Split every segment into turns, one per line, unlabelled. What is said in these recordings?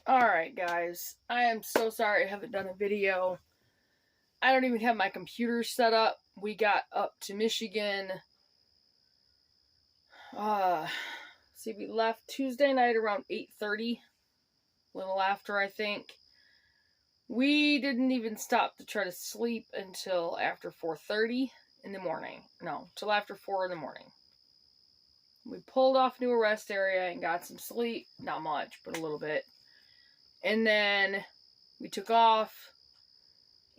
Alright guys, I am so sorry I haven't done a video. I don't even have my computer set up. We got up to Michigan. We left Tuesday night around 8:30. A little after, I think. We didn't even stop to try to sleep until after 4:30 in the morning. No, till after 4 in the morning. We pulled off into a rest area and got some sleep. Not much, but a little bit. And then we took off,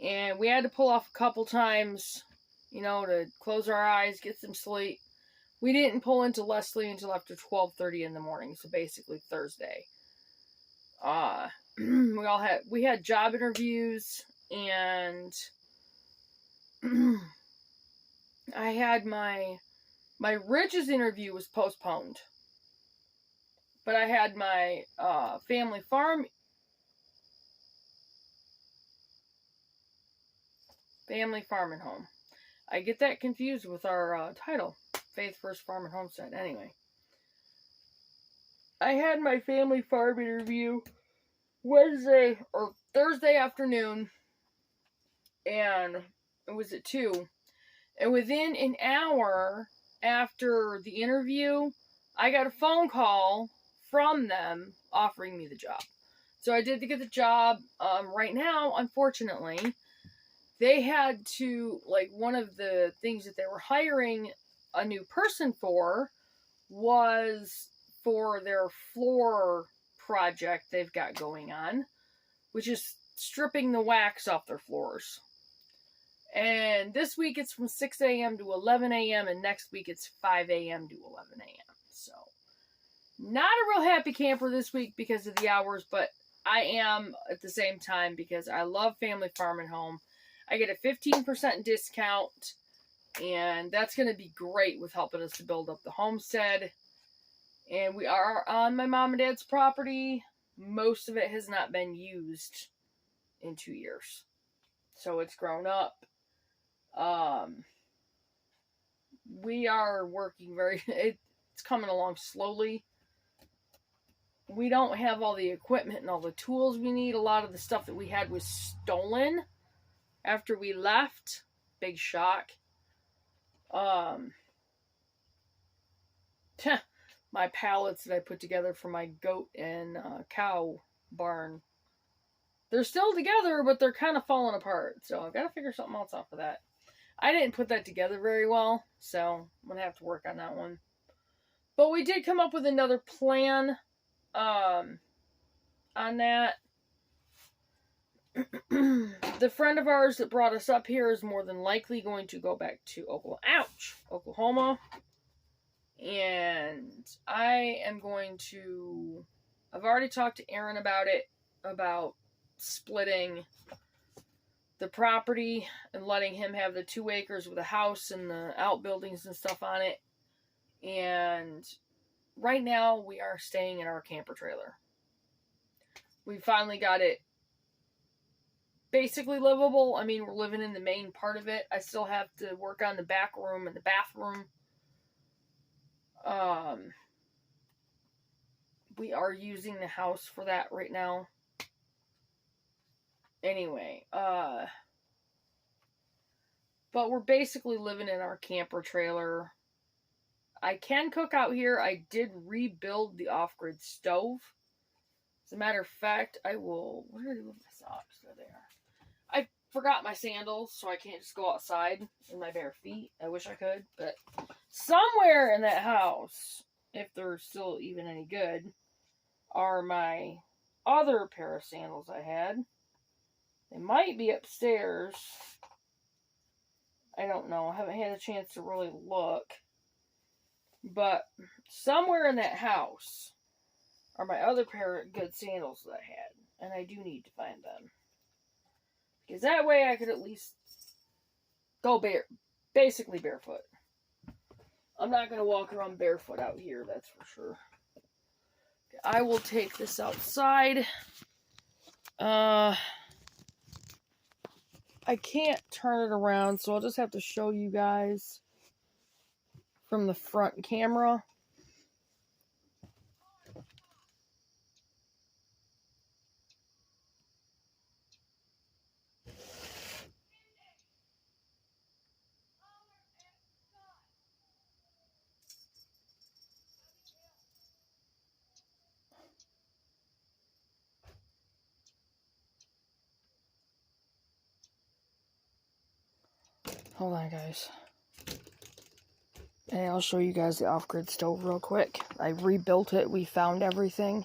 and we had to pull off a couple times, to close our eyes, get some sleep. We didn't pull into Leslie until after 12:30 in the morning, so basically Thursday. We had job interviews, and I had my Ridges interview was postponed, but I had my family farm and home. I get that confused with our title, Faith First Farm Homestead. Anyway, I had my family farm interview Wednesday or Thursday afternoon, and it was at 2. And within an hour after the interview, I got a phone call from them offering me the job. So I did get the job. Right now, unfortunately, they had to, one of the things that they were hiring a new person for was for their floor project they've got going on, which is stripping the wax off their floors. And this week it's from 6 a.m. to 11 a.m. and next week it's 5 a.m. to 11 a.m. So, not a real happy camper this week because of the hours, but I am at the same time because I love family farm and home. I get a 15% discount, and that's going to be great with helping us to build up the homestead. And we are on my mom and dad's property. Most of it has not been used in 2 years. So it's grown up. We are working it's coming along slowly. We don't have all the equipment and all the tools we need. A lot of the stuff that we had was stolen after we left. Big shock. My pallets that I put together for my goat and cow barn, they're still together, but they're kind of falling apart. So I've got to figure something else out for that. I didn't put that together very well, so I'm going to have to work on that one. But we did come up with another plan on that. The friend of ours that brought us up here is more than likely going to go back to Oklahoma. And I've already talked to Aaron about it, about splitting the property and letting him have the 2 acres with a house and the outbuildings and stuff on it. And right now we are staying in our camper trailer. We finally got it basically livable. I mean, we're living in the main part of it. I still have to work on the back room and the bathroom. We are using the house for that right now. Anyway, but we're basically living in our camper trailer. I can cook out here. I did rebuild the off-grid stove. As a matter of fact, where did I leave my socks? They're there. I forgot my sandals, so I can't just go outside in my bare feet. I wish I could, but somewhere in that house, if they're still even any good, are my other pair of sandals I had. They might be upstairs. I don't know. I haven't had a chance to really look. But somewhere in that house are my other pair of good sandals that I had. And I do need to find them. Because that way I could at least go basically barefoot. I'm not going to walk around barefoot out here, that's for sure. I will take this outside. I can't turn it around, so I'll just have to show you guys from the front camera. Hold on, guys. And I'll show you guys the off-grid stove real quick. I rebuilt it. We found everything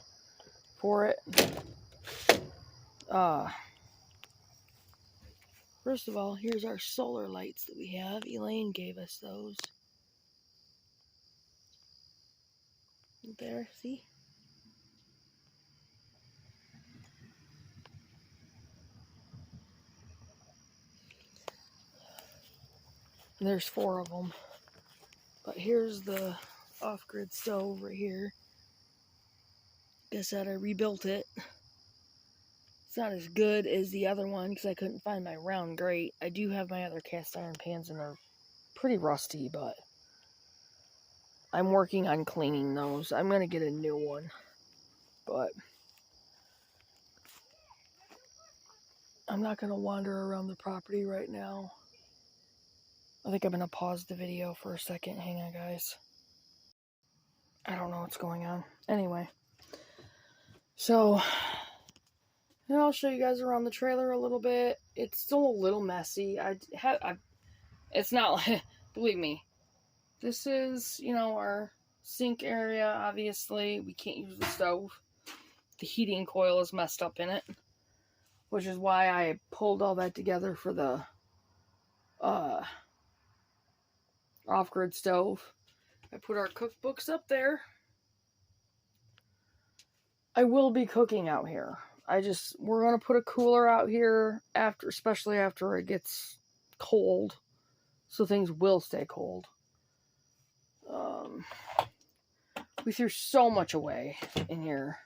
for it. First of all, here's our solar lights that we have. Elaine gave us those. There, see? There's 4 of them. But here's the off-grid stove right here. Like I said, I rebuilt it. It's not as good as the other one because I couldn't find my round grate. I do have my other cast iron pans and they're pretty rusty, but I'm working on cleaning those. I'm going to get a new one, but I'm not going to wander around the property right now. I think I'm going to pause the video for a second. Hang on, guys. I don't know what's going on. Anyway, so I'll show you guys around the trailer a little bit. It's still a little messy. It's not, believe me, this is, our sink area, obviously. We can't use the stove. The heating coil is messed up in it, which is why I pulled all that together for the off-grid stove. I put our cookbooks up there. I will be cooking out here. We're going to put a cooler out here especially after it gets cold, so things will stay cold. We threw so much away in here,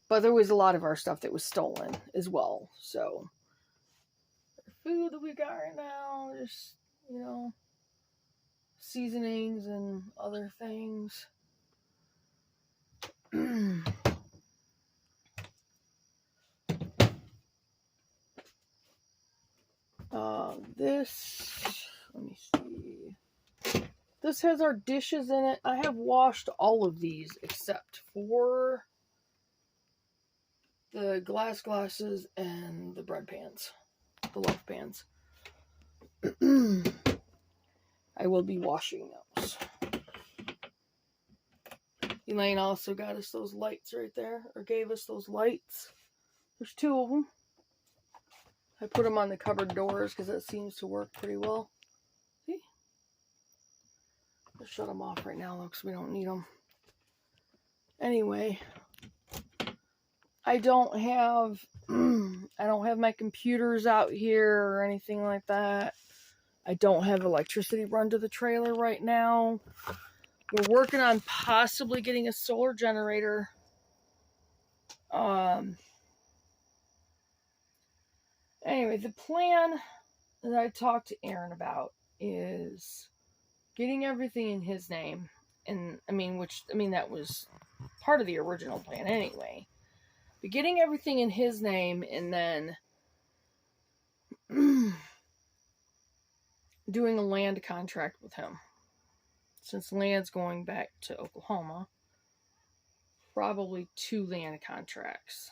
but there was a lot of our stuff that was stolen as well. So, the food that we got right now, just, seasonings and other things. Let me see. This has our dishes in it. I have washed all of these except for the glasses and the bread pans, the loaf pans. I will be washing those. Elaine also got us those lights right there, or gave us those lights. There's 2 of them. I put them on the cupboard doors because that seems to work pretty well. See? I'll shut them off right now though because we don't need them. Anyway, I don't have my computers out here or anything like that. I don't have electricity run to the trailer right now. We're working on possibly getting a solar generator. Anyway, the plan that I talked to Aaron about is getting everything in his name. And that was part of the original plan anyway. But getting everything in his name and then doing a land contract with him. Since land's going back to Oklahoma, probably 2 land contracts.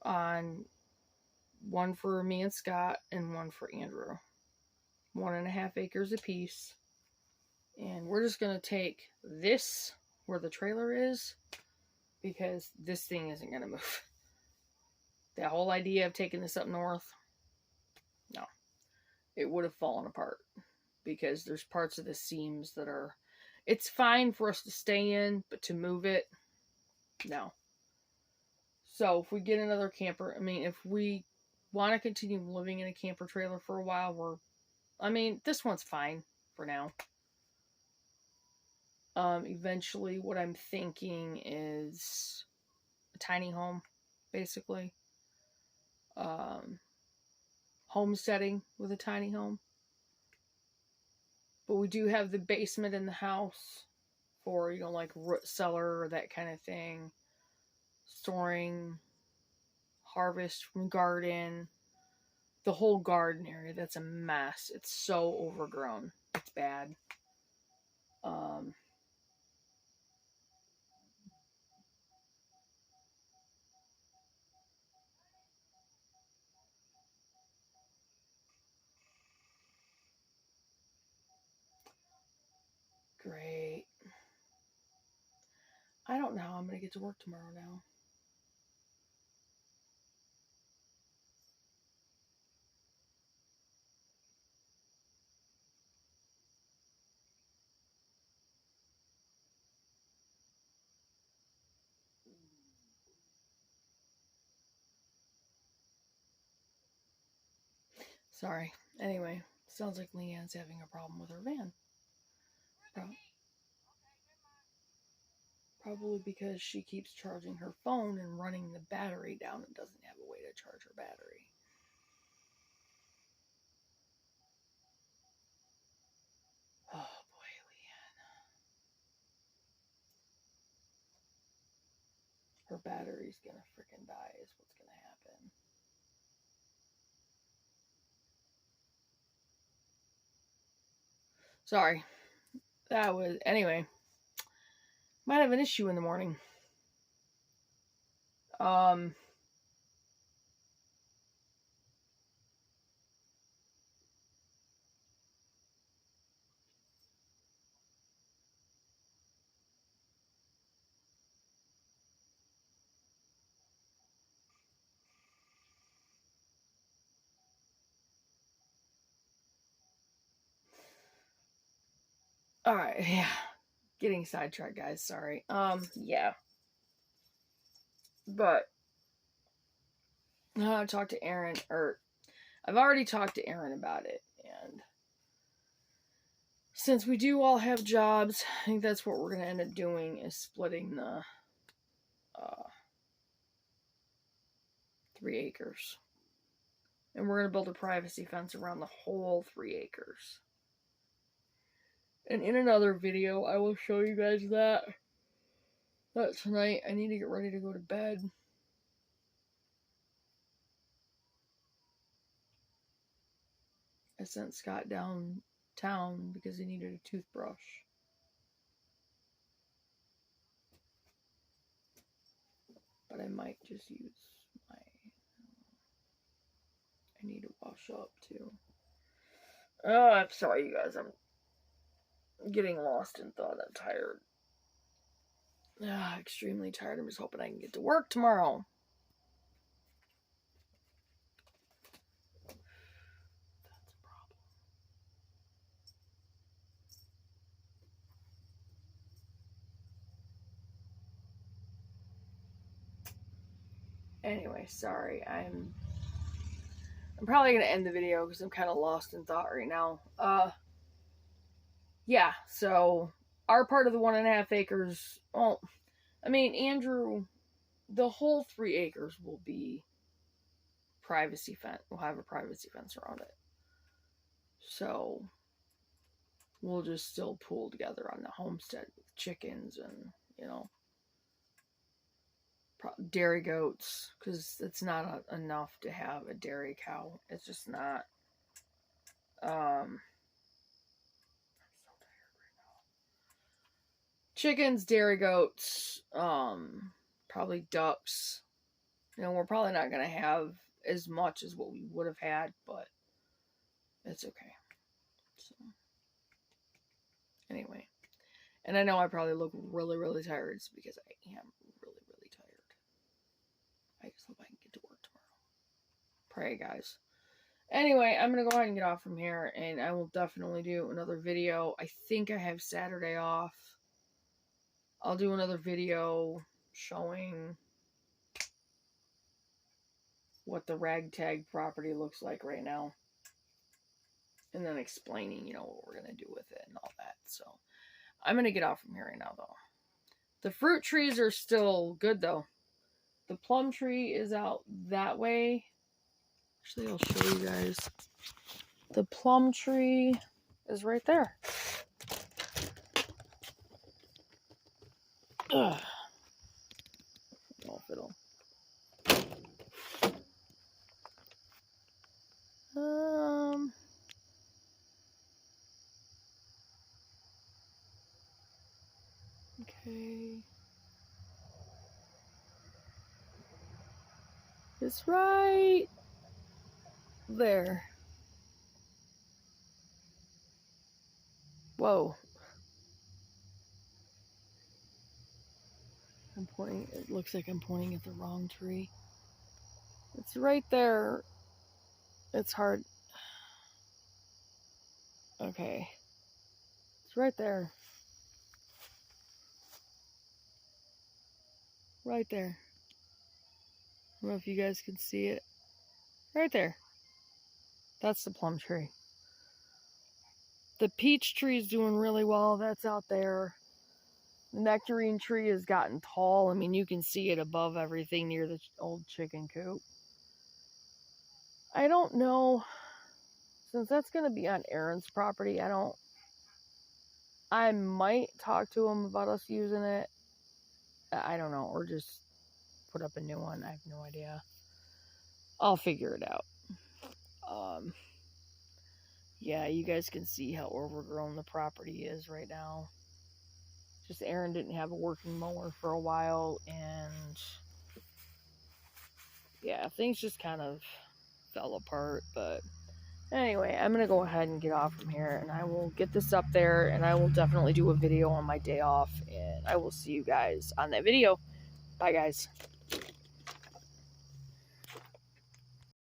On one for me and Scott and one for Andrew. 1.5 acres apiece. And we're just going to take this where the trailer is because this thing isn't going to move. That whole idea of taking this up north, no. It would have fallen apart because there's parts of the seams that are, it's fine for us to stay in, but to move it, no. So if we get another camper, if we want to continue living in a camper trailer for a while, this one's fine for now. Eventually what I'm thinking is a tiny home, basically. Homesteading with a tiny home. But we do have the basement in the house for, like root cellar or that kind of thing. Storing harvest from garden. The whole garden area, that's a mess. It's so overgrown. It's bad. Great. I don't know how I'm going to get to work tomorrow now. Sorry. Anyway, sounds like Leanne's having a problem with her van. Probably because she keeps charging her phone and running the battery down and doesn't have a way to charge her battery. Oh boy, Leanne. Her battery's gonna freaking die is what's gonna happen. Sorry. That was, anyway. Might have an issue in the morning. Alright, yeah. Getting sidetracked, guys, sorry. Yeah. But I talked to Aaron, or I've already talked to Aaron about it, and since we do all have jobs, I think that's what we're going to end up doing, is splitting the 3 acres. And we're going to build a privacy fence around the whole 3 acres. And in another video, I will show you guys that. But tonight, I need to get ready to go to bed. I sent Scott downtown because he needed a toothbrush. But I might just use my... I need to wash up, too. Oh, I'm sorry, you guys. I'm getting lost in thought. I'm tired. Extremely tired. I'm just hoping I can get to work tomorrow. That's a problem. Anyway, sorry. I'm probably going to end the video because I'm kind of lost in thought right now. Yeah, so our part of the 1.5 acres, well, I mean, Andrew, the whole 3 acres will be privacy fence. We'll have a privacy fence around it. So we'll just still pool together on the homestead with chickens and, you know, dairy goats, because it's not enough to have a dairy cow. It's just not. I'm so tired right now. Chickens, dairy goats, probably ducks. You know, we're probably not going to have as much as what we would have had, but it's okay. So, anyway. And I know I probably look really, really tired. It's because I am really, really tired. I just hope I can get to work tomorrow. Pray, guys. Anyway, I'm going to go ahead and get off from here, and I will definitely do another video. I think I have Saturday off. I'll do another video showing what the ragtag property looks like right now. And then explaining, you know, what we're going to do with it and all that. So, I'm going to get off from here right now, though. The fruit trees are still good, though. The plum tree is out that way. Actually, I'll show you guys. The plum tree is right there. Ugh. I don't know if it'll... Okay. It's right there. Whoa. It looks like I'm pointing at the wrong tree. It's right there. It's hard. Okay. It's right there. Right there. I don't know if you guys can see it. Right there. That's the plum tree. The peach tree is doing really well. That's out there. The nectarine tree has gotten tall. I mean, you can see it above everything near the old chicken coop. I don't know. Since that's going to be on Aaron's property, I might talk to him about us using it. I don't know. Or just put up a new one. I have no idea. I'll figure it out. Yeah, you guys can see how overgrown the property is right now. Just Aaron didn't have a working mower for a while, and yeah, things just kind of fell apart. But anyway, I'm going to go ahead and get off from here, and I will get this up there, and I will definitely do a video on my day off, and I will see you guys on that video. Bye, guys.